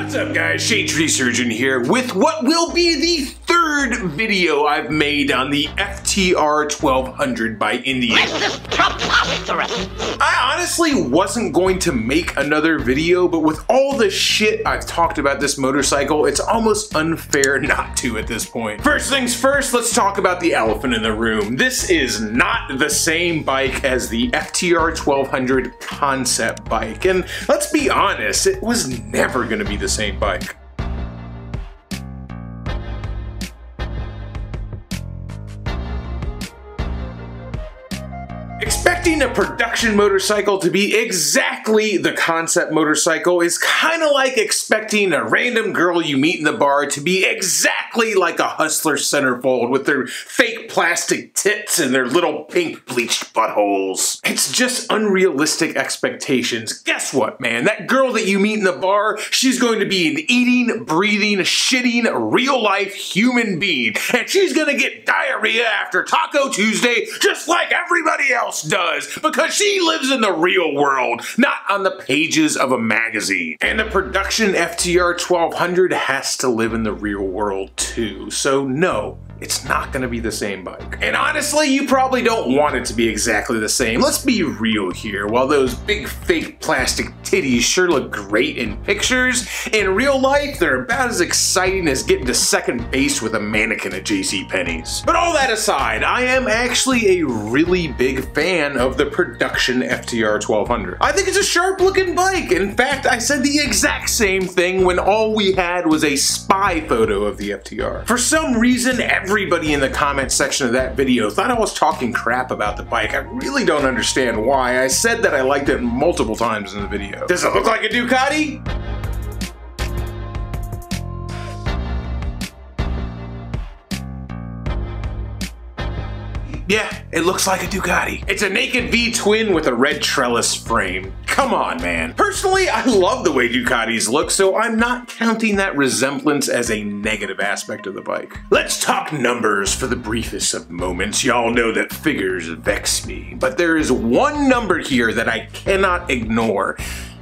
What's up guys, Shadetree Surgeon here with what will be the third video I've made on the FTR1200 by Indian. This is preposterous! I honestly wasn't going to make another video, but with all the shit I've talked about this motorcycle, it's almost unfair not to at this point. First things first, let's talk about the elephant in the room. This is not the same bike as the FTR1200 concept bike, and let's be honest, it was never going to be the same bike. Expecting a production motorcycle to be exactly the concept motorcycle is kind of like expecting a random girl you meet in the bar to be exactly like a Hustler centerfold with their fake plastic tits and their little pink bleached buttholes. It's just unrealistic expectations. Guess what, man? That girl that you meet in the bar, she's going to be an eating, breathing, shitting, real-life human being, and she's gonna get diarrhea after Taco Tuesday just like everybody else does, because she lives in the real world, not on the pages of a magazine. And the production FTR1200 has to live in the real world too, so no, it's not gonna be the same bike. And honestly, you probably don't want it to be exactly the same. Let's be real here. While those big fake plastic titties sure look great in pictures, in real life, they're about as exciting as getting to second base with a mannequin at JCPenney's. But all that aside, I am actually a really big fan of the production FTR1200. I think it's a sharp looking bike. In fact, I said the exact same thing when all we had was a spy photo of the FTR. For some reason, everybody in the comment section of that video thought I was talking crap about the bike. I really don't understand why. I said that I liked it multiple times in the video. Does it look like a Ducati? Yeah, it looks like a Ducati. It's a naked V-twin with a red trellis frame. Come on, man. Personally, I love the way Ducatis look, so I'm not counting that resemblance as a negative aspect of the bike. Let's talk numbers for the briefest of moments. Y'all know that figures vex me, but there is one number here that I cannot ignore,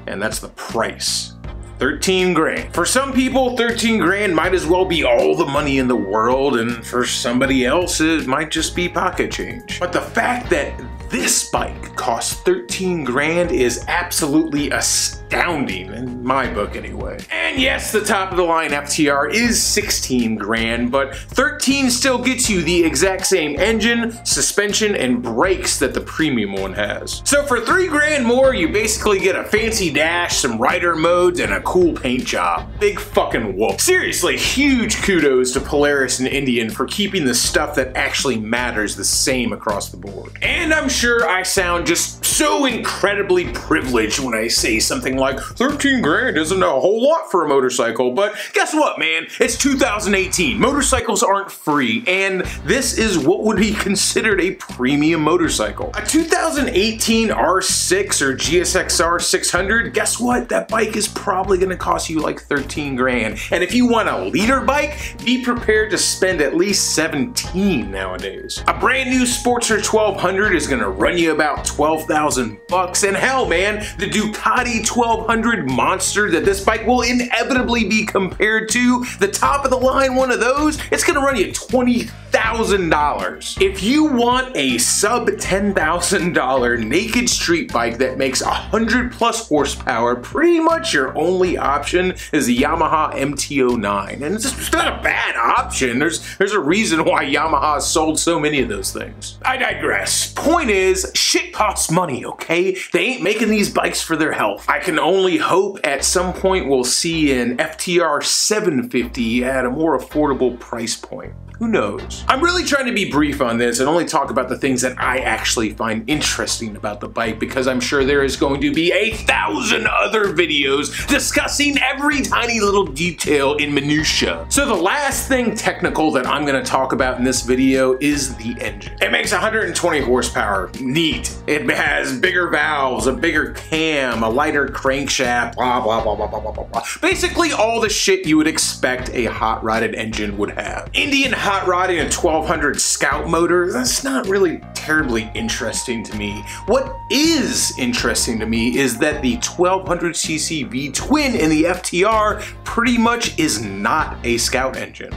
and that's the price. 13 grand. For some people, 13 grand might as well be all the money in the world, and for somebody else, it might just be pocket change. But the fact that this bike costs 13 grand is absolutely astounding, in my book anyway. And yes, the top of the line FTR is 16 grand, but 13 still gets you the exact same engine, suspension, and brakes that the premium one has. So for 3 grand more, you basically get a fancy dash, some rider modes, and a cool paint job. Big fucking whoop. Seriously, huge kudos to Polaris and Indian for keeping the stuff that actually matters the same across the board. And I'm sure I sound just so incredibly privileged when I say something like 13 grand isn't a whole lot for a motorcycle, but guess what, man? It's 2018. Motorcycles aren't free, and this is what would be considered a premium motorcycle. A 2018 R6 or GSXR 600, guess what? That bike is probably gonna cost you like 13 grand. And if you want a leader bike, be prepared to spend at least 17 nowadays. A brand new Sportster 1200 is gonna run you about 12,000 bucks, and hell, man, the Ducati 1200 monster that this bike will inevitably be compared to, the top of the line one of those, it's gonna run you $20,000. If you want a sub $10,000 naked street bike that makes 100 plus horsepower, pretty much your only option is the Yamaha MT-09, and it's just not a bad option. There's a reason why Yamaha sold so many of those things. I digress. Point is, shit costs money, okay? They ain't making these bikes for their health. I can only hope at some point we'll see an FTR 750 at a more affordable price point. Who knows? I'm really trying to be brief on this and only talk about the things that I actually find interesting about the bike, because I'm sure there is going to be 1,000 other videos discussing every tiny little detail in minutia. So the last thing technical that I'm going to talk about in this video is the engine. It makes 120 horsepower. Neat. It has bigger valves, a bigger cam, a lighter crankshaft, blah, blah, blah, blah, blah, blah, blah. Basically all the shit you would expect a hot-rodded engine would have. Indian hot rodding a 1200 Scout motor, that's not really terribly interesting to me. What is interesting to me is that the 1200cc V-twin in the FTR pretty much is not a Scout engine.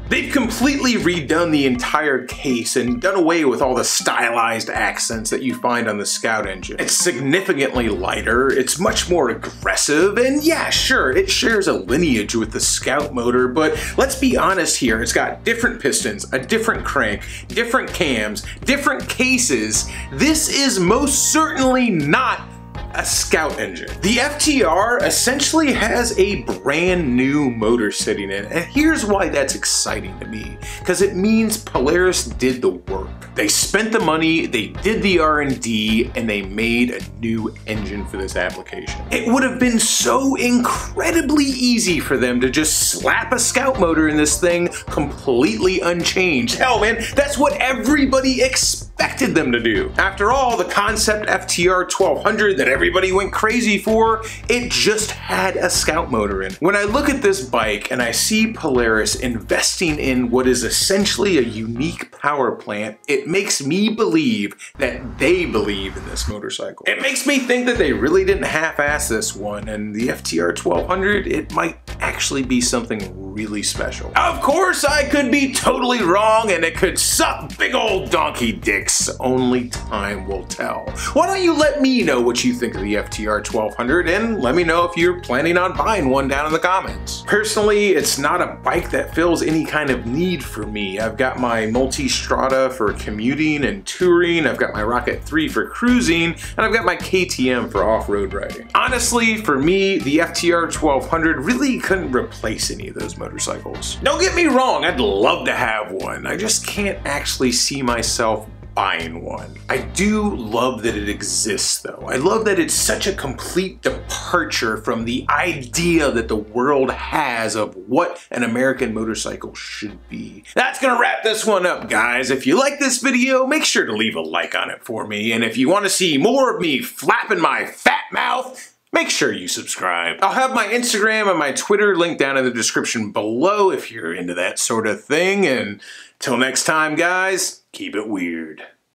They've completely redone the entire case and done away with all the stylized accents that you find on the Scout engine. It's significantly lighter, it's much more aggressive, and yeah, sure, it shares a lineage with the Scout motor, but let's be honest here, it's got different pistons, a different crank, different cams, different cases. This is most certainly not a Scout engine. The FTR essentially has a brand new motor sitting in, and here's why that's exciting to me, because it means Polaris did the work. They spent the money, they did the R&D, and they made a new engine for this application. It would have been so incredibly easy for them to just slap a Scout motor in this thing completely unchanged. Hell man, that's what everybody expected them to do. After all, the concept FTR1200 that everybody went crazy for, it just had a Scout motor in it. When I look at this bike and I see Polaris investing in what is essentially a unique power plant, it makes me believe that they believe in this motorcycle. It makes me think that they really didn't half-ass this one, and the FTR1200, it might actually be something really special. Of course, I could be totally wrong and it could suck big old donkey dicks. Only time will tell. Why don't you let me know what you think of the FTR1200 and let me know if you're planning on buying one down in the comments. Personally, it's not a bike that fills any kind of need for me. I've got my Multistrada for commuting and touring, I've got my Rocket 3 for cruising, and I've got my KTM for off-road riding. Honestly, for me, the FTR1200 really couldn't replace any of those motorcycles. Don't get me wrong, I'd love to have one. I just can't actually see myself buying one. I do love that it exists though. I love that it's such a complete departure from the idea that the world has of what an American motorcycle should be. That's gonna wrap this one up, guys. If you like this video, make sure to leave a like on it for me. And if you want to see more of me flapping my fat mouth, make sure you subscribe. I'll have my Instagram and my Twitter linked down in the description below if you're into that sort of thing. And till next time, guys, keep it weird.